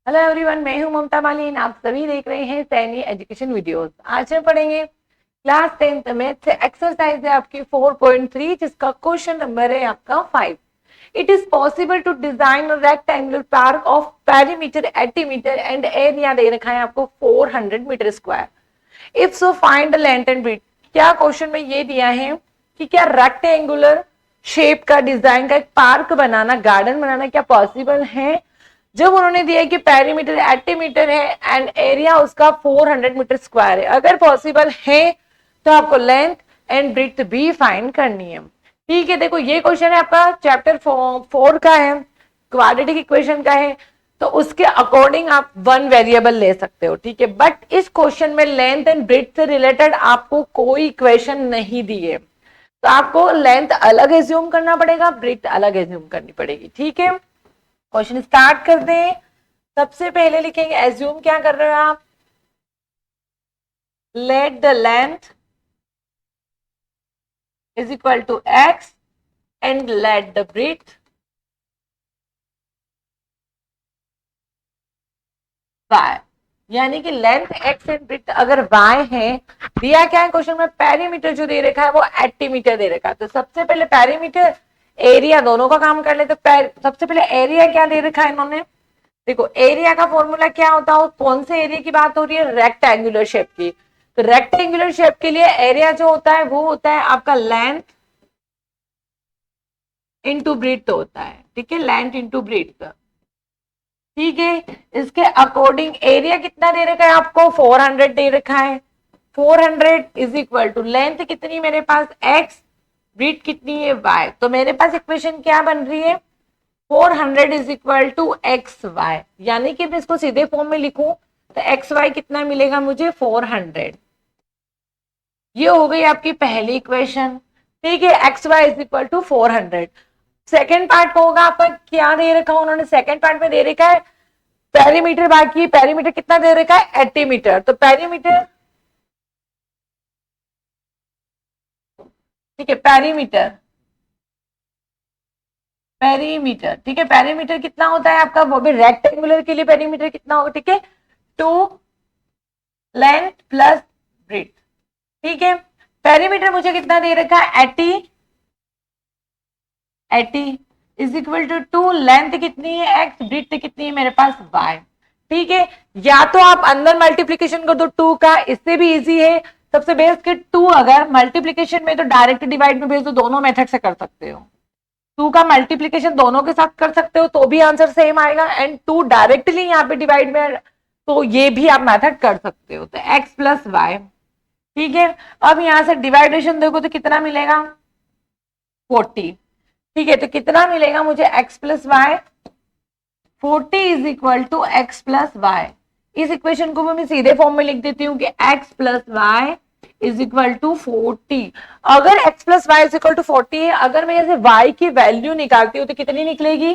Hello everyone, मैं हूं ममता मालिन। आप सभी देख रहे हैं सैनी एजुकेशन वीडियोस। आज हम पढ़ेंगे क्लास 10th मैथ से एक्सरसाइज है आपकी 4.3, जिसका क्वेश्चन नंबर है आपका 5। It is possible to design rectangular park of perimeter 80 metre and area दे रखा है आपको 400 metre square. If so find the length and breadth. क्या क्वेश्चन में ये दिया है कि क्या रेक्टेंगुलर शेप का डिजाइन का एक पार्क बनाना, गार्डन बनाना क्या पॉसिबल है। जब उन्होंने दिया कि पेरीमीटर 80 मीटर है एंड एरिया उसका 400 मीटर स्क्वायर है, अगर पॉसिबल है तो आपको लेंथ एंड ब्रेड्थ भी फाइंड करनी है। ठीक है, देखो ये क्वेश्चन है आपका चैप्टर 4 का है, क्वाड्रेटिक इक्वेशन का है, तो उसके अकॉर्डिंग आप वन वेरिएबल ले सकते हो। ठीक है, बट इस क्वेश्चन में लेंथ एंड ब्रेड्थ से रिलेटेड आपको कोई इक्वेशन नहीं दी है, तो आपको लेंथ अलग एज्यूम करना पड़ेगा, ब्रेड्थ अलग एज्यूम करनी पड़ेगी। ठीक है, क्वेश्चन स्टार्ट करते हैं। सबसे पहले लिखेंगे एज्यूम, क्या कर रहे हो आप, let the length is equal to x and let the breadth y. यानी कि लेंथ एक्स एंड ब्रेड्थ अगर वाई है, दिया क्या है क्वेश्चन में, पेरीमीटर जो दे रखा है वो 80 मीटर दे रखा है। तो सबसे पहले पेरीमीटर एरिया दोनों का काम कर ले। तो सबसे पहले एरिया क्या दे रखा है इन्होंने, देखो एरिया का फॉर्मूला क्या होता है, कौन से एरिया की बात हो रही है, रेक्टेंगुलर शेप की। तो रेक्टेंगुलर शेप के लिए एरिया जो होता है वो होता है आपका लेंथ इंटू ब्रेड्थ होता है। ठीक है, लेंथ इंटू ब्रेड्थ। ठीक है, इसके अकॉर्डिंग एरिया कितना दे रखा है आपको, 400 दे रखा है। 400 इज इक्वल टू लेंथ कितनी मेरे पास x, ब्रेड्थ कितनी है y। तो मेरे पास इक्वेशन क्या बन रही है, 400 is equal to x y. यानी कि मैं इसको सीधे फॉर्म में लिखूं तो एक्स वाई कितना मिलेगा मुझे, 400। ये हो गई आपकी पहली इक्वेशन। ठीक है, x y is equal to 400। Second part को होगा आपका, क्या दे रखा है उन्होंने, सेकेंड पार्ट में दे रखा है पेरीमीटर। बाकी पेरीमीटर कितना दे रखा है, 80 मीटर। तो पेरीमीटर, ठीक है, पेरीमीटर, पेरीमीटर, ठीक है, पेरीमीटर कितना होता है आपका, वो भी रेक्टेंगुलर के लिए पेरीमीटर कितना होगा, ठीक है, 2 लेंथ प्लस ब्रेड्थ। ठीक है, पेरीमीटर मुझे कितना दे रखा है, 80 इज इक्वल टू 2, लेंथ कितनी है एक्स, ब्रेड्थ कितनी है मेरे पास वाई। ठीक है, या तो आप अंदर मल्टीप्लीकेशन कर दो 2 का, इससे भी इजी है। सबसे बेस्ट के 2 अगर मल्टीप्लीकेशन में तो डायरेक्ट डिवाइड में भेज दो, दोनों मेथड से कर सकते हो। 2 का मल्टीप्लीकेशन दोनों के साथ कर सकते हो तो भी आंसर सेम आएगा, एंड 2 डायरेक्टली यहाँ पे डिवाइड में, तो ये भी आप मेथड कर सकते हो। तो एक्स प्लस वाई। ठीक है, अब यहां से डिवाइडेशन देखो तो कितना मिलेगा, 40। ठीक है, तो कितना मिलेगा मुझे, x plus y, 40 is equal to x plus y. इस इक्वेशन को मैं सीधे फॉर्म में लिख देती हूँ कि x plus y is equal to 40। अगर x plus y is equal to 40 है, अगर मैं जैसे y की वैल्यू निकालती हूँ तो कितनी निकलेगी,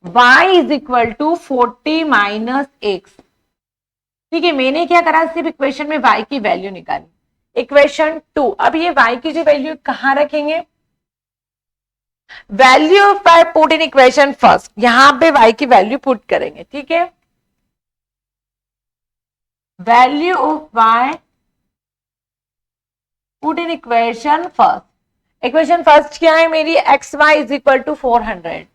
y is equal to 40 minus x. ठीक है, मैंने क्या करा, सिर्फ इक्वेशन में y की वैल्यू निकाली, इक्वेशन 2। अब ये y की जो वैल्यू कहां रखेंगे, value of y put in equation first, यहां पे y की वैल्यू पुट करेंगे। ठीक है, value of y put in equation first. Equation first क्या है मेरी, x y is equal to 400।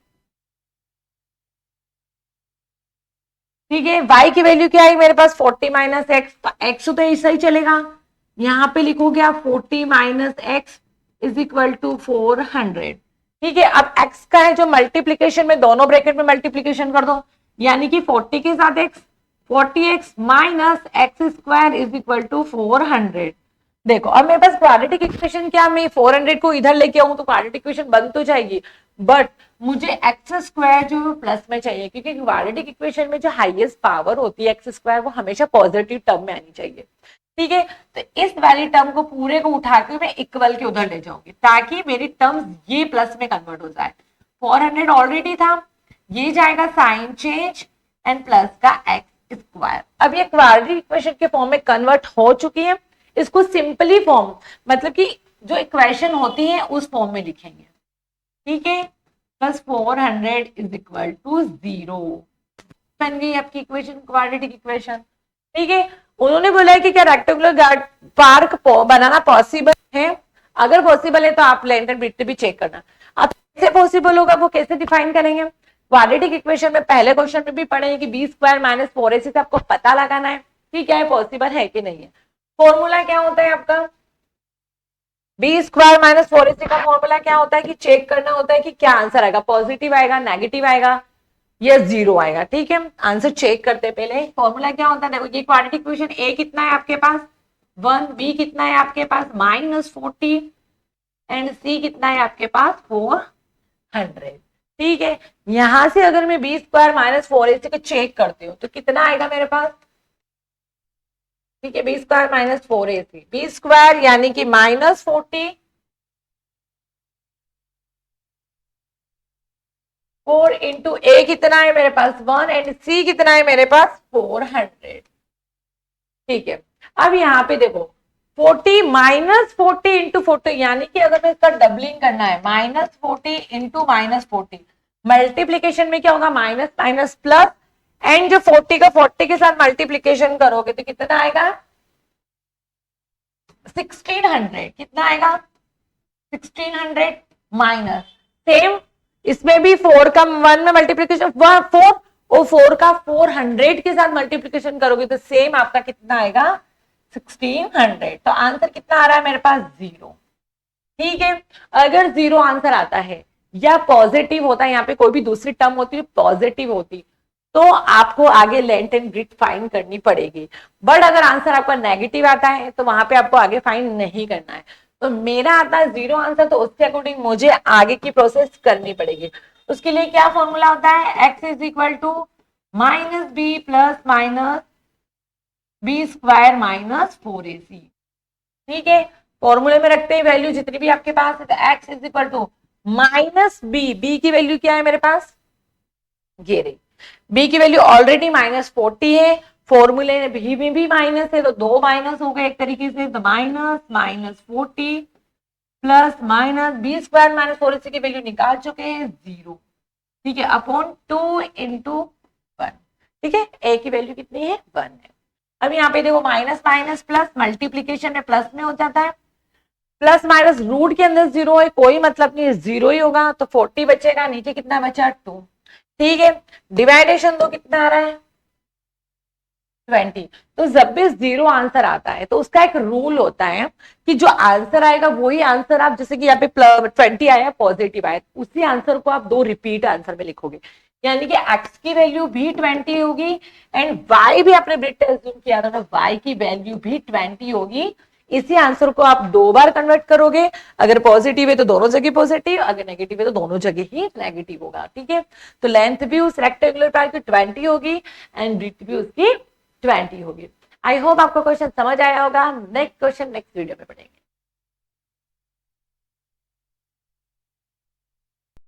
ठीक है, y की वैल्यू क्या है मेरे पास, 40 माइनस एक्स, एक्स तो ऐसा ही चलेगा, यहां पे लिखोगे आप 40 minus x is equal to 400। ठीक है, अब x का है जो मल्टीप्लीकेशन में दोनों ब्रैकेट में मल्टीप्लीकेशन कर दो, यानी कि 40 के साथ x, 40x minus x square is equal to 400। देखो अब मेरे पास क्वाड्रेटिक इक्वेशन क्या, मैं 400 को इधर लेके आऊं तो क्वाड्रेटिक इक्वेशन बन तो जाएगी, बट मुझे एक्स स्क्वायर जो प्लस में चाहिए, क्योंकि क्वाड्रेटिक इक्वेशन में जो हाईएस्ट पावर होती है एक्स स्क्वायर, वो हमेशा पॉजिटिव टर्म में आनी चाहिए। ठीक है, तो इस वाली टर्म को पूरे को उठा के मैं इक्वल के उधर ले जाऊंगी, ताकि मेरी टर्म्स ये प्लस में कन्वर्ट हो जाए। 400 ऑलरेडी था, ये जाएगा साइन चेंज एंड प्लस का एक्स स्क्वायर। अब ये क्वाड्रेटिक इक्वेशन के फॉर्म में कन्वर्ट हो चुकी है, इसको सिंपली फॉर्म, मतलब कि जो इक्वेशन होती है उस फॉर्म में लिखेंगे। ठीक है, प्लस 400 इज इक्वल टू 0। बन गई आपकी इक्वेशन, क्वाड्रेटिक इक्वेशन। ठीक है, उन्होंने बोला है कि क्या रेक्टेंगुलर पार्क बनाना पॉसिबल है? अगर पॉसिबल है तो आप लेंथ एंड ब्रेड्थ भी चेक करना। अब कैसे पॉसिबल होगा वो कैसे डिफाइन करेंगे? क्वाड्रेटिक इक्वेशन में पहले क्वेश्चन में भी पढ़े कि बी स्क्वायर माइनस 4ac से आपको पता लगाना है कि क्या है, पॉसिबल है कि नहीं है। फॉर्मूला क्या होता है आपका? बी स्क्वायर माइनस 4ac का फॉर्मूला क्या होता है कि चेक करना होता है कि क्या आंसर आएगा, पॉजिटिव आएगा, नेगेटिव आएगा या जीरो आएगा। ठीक है, आंसर चेक करते पहले। फॉर्मूला क्या होता है? देखो ये क्वाड्रेटिक इक्वेशन ए कितना है आपके पास 1, बी कितना है आपके पास -40 एंड सी कितना है आपके पास 400। ठीक है, यहां से अगर मैं बी स्क्वायर माइनस 4ac को चेक करती हूँ तो कितना आएगा मेरे पास? ठीक है, b square minus 4ac, b square यानी कि -40 4 इंटू ए कितना है मेरे पास 1 एंड सी कितना है मेरे पास 400। ठीक है, अब यहाँ पे देखो 40 -40 इंटू 40 यानी कि अगर मैं इसका डबलिंग करना है -40 इंटू -40, मल्टीप्लीकेशन में क्या होगा माइनस माइनस प्लस, एंड जो 40 का 40 के साथ मल्टीप्लीकेशन करोगे तो कितना आएगा 1600। कितना आएगा 1600 माइनस, सेम इसमें भी 4 का 1 में मल्टीप्लीकेशन 4 और 4 का 400 के साथ मल्टीप्लीकेशन करोगे तो सेम आपका कितना आएगा 1600। तो आंसर कितना आ रहा है मेरे पास 0। ठीक है, अगर 0 आंसर आता है या पॉजिटिव होता है, यहाँ पे कोई भी दूसरी टर्म होती है पॉजिटिव होती तो आपको आगे लेंथ एंड ब्रेड्थ फाइंड करनी पड़ेगी। बट अगर आंसर आपका नेगेटिव आता है तो वहां पे आपको आगे फाइंड नहीं करना है। तो मेरा आता है 0 आंसर, तो उसके अकॉर्डिंग मुझे आगे की प्रोसेस करनी पड़ेगी। उसके लिए क्या फॉर्मूला होता है? x is equal to minus b plus minus b square minus 4ac। ठीक है, फॉर्मूले में रखते हैं वैल्यू जितनी भी आपके पास है, तो x is equal to minus b की वैल्यू क्या है मेरे पास ये रही, बी की वैल्यू ऑलरेडी -40 है, फॉर्मूले में भी माइनस है तो 2 माइनस हो गए एक तरीके से, तो -40 plus minus b square minus 4ac की वैल्यू निकाल चुके हैं 0। ठीक है, अपॉन 2 इंटू 1। ठीक है, ए की वैल्यू कितनी है 1 है। अब यहाँ पे देखो माइनस माइनस प्लस, मल्टीप्लीकेशन में प्लस में हो जाता है, प्लस माइनस रूट के अंदर 0 है, कोई मतलब नहीं है 0 ही होगा, तो 40 बचेगा, नीचे कितना बचा 2। ठीक है, डिवाइडेशन दो कितना आ रहा है 20। तो जब भी 0 आंसर आता है तो उसका एक रूल होता है कि जो आंसर आएगा वही आंसर आप, जैसे कि यहाँ पे 20 आया पॉजिटिव आया, उसी आंसर को आप 2 रिपीट आंसर में लिखोगे, यानी कि x की वैल्यू भी 20 होगी एंड y भी आपने ब्रेड एज्यूम किया था ना, y की वैल्यू भी 20 होगी। इसी आंसर को आप 2 बार कन्वर्ट करोगे, अगर पॉजिटिव है तो दोनों जगह पॉजिटिव, अगर नेगेटिव है तो दोनों जगह ही नेगेटिव होगा। ठीक है, तो लेंथ भी उस रेक्टेंगुलर पार्ट की 20 होगी एंड ब्रेड्थ भी उसकी 20 होगी। आई होप आपको क्वेश्चन समझ आया होगा। नेक्स्ट क्वेश्चन नेक्स्ट वीडियो में पढ़ेंगे।